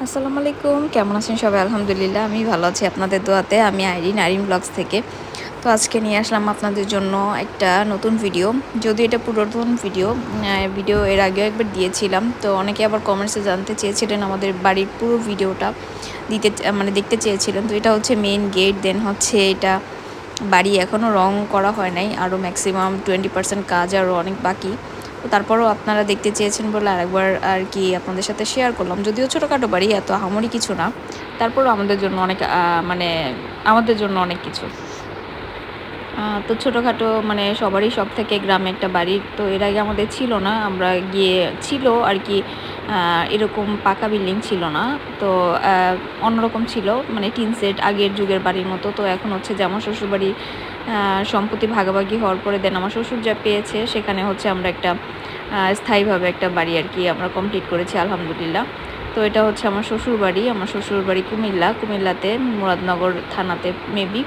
আসসালামু আলাইকুম, কেমন আছেন সবাই? আলহামদুলিল্লাহ আমি ভালো আছি আপনাদের দোয়াতে। আমি আইরিন ব্লগস থেকে। তো আজকে নিয়ে আসলাম আপনাদের জন্য একটা নতুন ভিডিও। যদিও এটা পুরাতন ভিডিও এর আগেও একবার দিয়েছিলাম। তো অনেকে আবার কমেন্টসে জানতে চেয়েছিলেন আমাদের বাড়ির পুরো ভিডিওটা দিতে মানে দেখতে চেয়েছিলেন। তো এটা হচ্ছে মেইন গেট, দেন হচ্ছে এটা বাড়ি এখনও রং করা হয় নাই, আরও ম্যাক্সিমাম 20% কাজ আরও অনেক বাকি। তো তারপরও আপনারা দেখতে চেয়েছেন বলে আরেকবার আর কি আপনাদের সাথে শেয়ার করলাম। যদিও ছোটোখাটো বাড়ি, এত আহামরি কিছু না, তারপরও আমাদের জন্য অনেক মানে আমাদের জন্য অনেক কিছু। তো ছোটোখাটো মানে সবারই সব থেকে গ্রামে একটা বাড়ি। তো এর আগে আমাদের ছিল না, আমরা গিয়ে ছিল আর কি এরকম পাকা বিল্ডিং ছিল না। তো অন্যরকম ছিল, মানে টিন সেট আগের যুগের বাড়ির মতো। তো এখন হচ্ছে যে আমার শ্বশুরবাড়ি সম্পত্তি ভাগাভাগি হওয়ার পরে দেন আমার শ্বশুর যা পেয়েছে সেখানে হচ্ছে আমরা একটা স্থায়ীভাবে একটা বাড়ি আর কি আমরা কমপ্লিট করেছি আলহামদুলিল্লাহ। তো এটা হচ্ছে আমার শ্বশুর বাড়ি। আমার শ্বশুর বাড়ি কুমিল্লাতে মুরাদনগর থানাতে মেবি।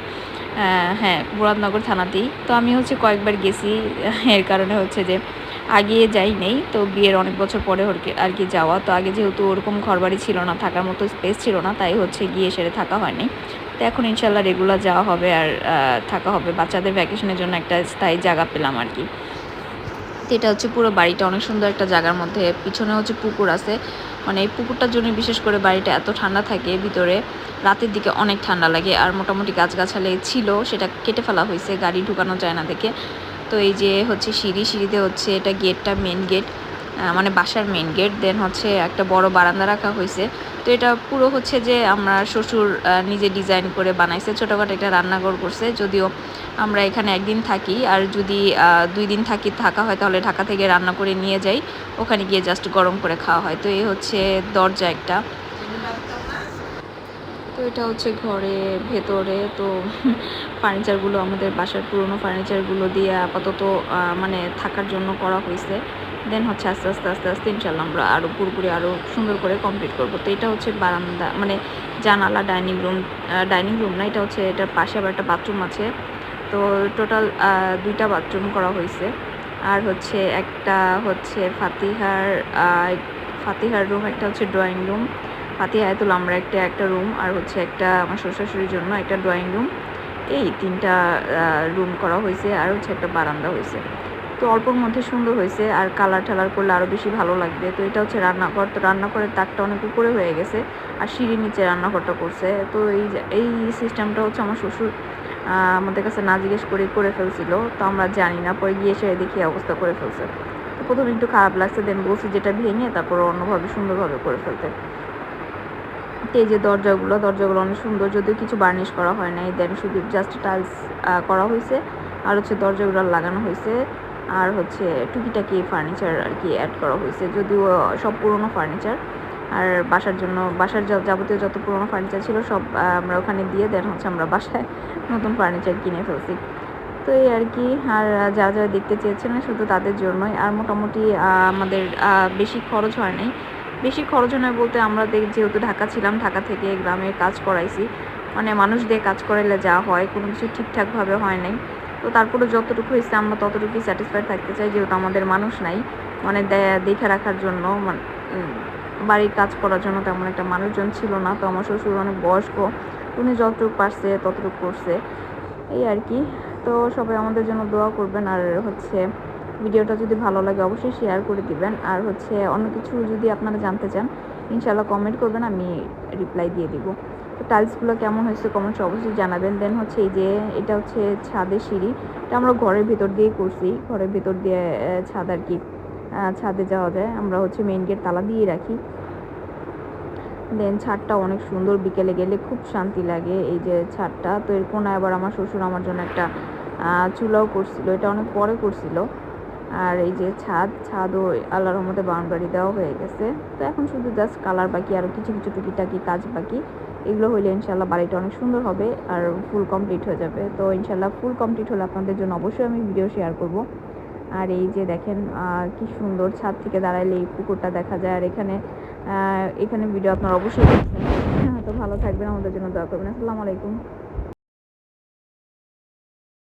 হ্যাঁ, মুরাদনগর থানাতেই। তো আমি হচ্ছে কয়েকবার গেছি, এর কারণে হচ্ছে যে আগে যাই নেই। তো বিয়ের অনেক বছর পরে আর কি যাওয়া। তো আগে যেহেতু ওরকম ঘরবাড়ি ছিল না, থাকার মতো স্পেস ছিল না, তাই হচ্ছে গিয়ে সেরে থাকা হয়নি। তো এখন ইনশাল্লাহ রেগুলার যাওয়া হবে আর থাকা হবে। বাচ্চাদের ভ্যাকেশনের জন্য একটা স্থায়ী জায়গা পেলাম আর কি। তো এটা হচ্ছে পুরো বাড়িটা অনেক সুন্দর একটা জায়গার মধ্যে। পিছনে হচ্ছে পুকুর আছে, মানে এই পুকুরটার জন্য বিশেষ করে বাড়িটা এত ঠান্ডা থাকে ভিতরে। রাতের দিকে অনেক ঠান্ডা লাগে। আর মোটামুটি গাছগাছালি ছিল, সেটা কেটে ফেলা হয়েছে, গাড়ি ঢুকানো যায় না দেখে। তো এই যে হচ্ছে সিঁড়িতে হচ্ছে এটা গেটটা মেন গেট, মানে বাসার মেন গেট। দেন হচ্ছে একটা বড় বারান্দা রাখা হয়েছে। তো এটা পুরো হচ্ছে যে আমরা শ্বশুর নিজে ডিজাইন করে বানাইছে। ছোটোখাটো একটা রান্নাঘর করছে। যদিও আমরা এখানে একদিন থাকি, আর যদি 2 দিন থাকা হয় তাহলে ঢাকা থেকে রান্না করে নিয়ে যাই, ওখানে গিয়ে জাস্ট গরম করে খাওয়া হয়। তো এই হচ্ছে দরজা একটা। তো এটা হচ্ছে ঘরে ভেতরে। তো ফার্নিচারগুলো আমাদের বাসার পুরনো ফার্নিচারগুলো দিয়ে আপাতত মানে থাকার জন্য করা হয়েছে। দেন হচ্ছে আস্তে ইনশাল্লাহ আমরা আরও পুরোপুরি আরও সুন্দর করে কমপ্লিট করবো। তো এটা হচ্ছে বারান্দা, মানে জানালা, ডাইনিং রুম না, এটা হচ্ছে এটার পাশে আবার একটা বাথরুম আছে। তো টোটাল 2টা বাথরুম করা হয়েছে। আর হচ্ছে একটা হচ্ছে ফাতিহার রুম, একটা হচ্ছে ড্রয়িং রুম। ফাতিহায়াতুল আমরা একটা রুম, আর হচ্ছে একটা আমার শ্বশুরের জন্য একটা ড্রয়িং রুম। এই 3টা রুম করা হয়েছে, আর হচ্ছে একটা বারান্দা হয়েছে। তো অল্পর মধ্যে সুন্দর হয়েছে, আর কালার ঠালার করলে আরও বেশি ভালো লাগবে। তো এটা হচ্ছে রান্নাঘর। তো রান্নাঘরের তাকটা অনেক উপরে হয়ে গেছে, আর সিঁড়ির নিচে রান্নাঘরটা করছে। তো এই সিস্টেমটা হচ্ছে আমার শ্বশুর আমাদের কাছে না জিজ্ঞেস করে ফেলছিল। তো আমরা জানি না, পরে গিয়ে এসে দেখি অবস্থা করে ফেলছে। তো প্রথমে একটু খারাপ লাগছে, দেন বলছি যেটা ভেঙে তারপর অন্যভাবে সুন্দরভাবে করে ফেলতে। এই যে দরজাগুলো অনেক সুন্দর, যদিও কিছু বার্নিশ করা হয় নাই। দেন শুধু জাস্ট টাইলস করা হয়েছে, আর হচ্ছে দরজাগুলো লাগানো হয়েছে, আর হচ্ছে টুকিটাকি ফার্নিচার আর কি অ্যাড করা হয়েছে। যদিও সব পুরনো ফার্নিচার, আর বাসার যাবতীয় যত পুরনো ফার্নিচার ছিল সব আমরা ওখানে দিয়ে দেন হচ্ছে আমরা বাসায় নতুন ফার্নিচার কিনে ফেলছি। তো এই আর কি। আর যারা দেখতে চেয়েছিলেন শুধু তাদের জন্যই। আর মোটামুটি আমাদের বেশি খরচ হয় নাই। বেশি খরচ হয় বলতে, আমরা যেহেতু ঢাকা ছিলাম, ঢাকা থেকে গ্রামে কাজ করাইছি, মানে মানুষ দিয়ে কাজ করাইলে যা হয় কোনো কিছু ঠিকঠাকভাবে হয় নাই। তো তারপরে যতটুকু হয়েছে আমরা ততটুকুই স্যাটিসফাইড থাকতে চাই, যেহেতু আমাদের মানুষ নাই, মানে দেখে রাখার জন্য, বাড়ির কাজ করার জন্য তেমন একটা মানুষজন ছিল না। তো আমার শ্বশুর অনেক বয়স্ক, উনি যতটুকু পারছে ততটুকু করছে, এই আর কি। তো সবাই আমাদের জন্য দোয়া করবেন। আর হচ্ছে ভিডিওটা যদি ভালো লাগে অবশ্যই শেয়ার করে দিবেন। আর হচ্ছে অন্য কিছু যদি আপনারা জানতে চান ইনশাল্লাহ কমেন্ট করবেন, আমি রিপ্লাই দিয়ে দিব। তো টাইলসগুলো কেমন হয়েছে কমেন্টসে অবশ্যই জানাবেন। দেন হচ্ছে এই যে এটা হচ্ছে ছাদের সিঁড়ি, এটা আমরা ঘরের ভিতর দিয়েই করছি। ঘরের ভিতর দিয়ে ছাদ আর কি, ছাদে যাওয়া যায়। আমরা হচ্ছে মেইন গেট তালা দিয়ে রাখি। দেন ছাদটা অনেক সুন্দর, বিকেলে গেলে খুব শান্তি লাগে এই যে ছাদটা। তো এর কোনায় আবার আমার শ্বশুর আমার জন্য একটা চুলাও করছিল, এটা অনেক পরে করছিল। আর এই যে ছাদও আল্লাহর রহমতে বাউন্ডারি দেওয়া হয়ে গেছে। তো এখন শুধু জাস্ট কালার বাকি, আরও কিছু টুকিটাকি কাজ বাকি। এগুলো হইলে ইনশাল্লাহ বাড়িটা অনেক সুন্দর হবে আর ফুল কমপ্লিট হয়ে যাবে। তো ইনশাল্লাহ ফুল কমপ্লিট হলে আপনাদের জন্য অবশ্যই আমি ভিডিও শেয়ার করব। আর এই যে দেখেন কি সুন্দর, ছাদ থেকে দাঁড়াইলে এই পুকুরটা দেখা যায়। আর এখানে ভিডিও আপনারা অবশ্যই দেখবেন। তো ভালো থাকবেন, আমাদের জন্য দোয়া করবেন। আসসালামু আলাইকুম।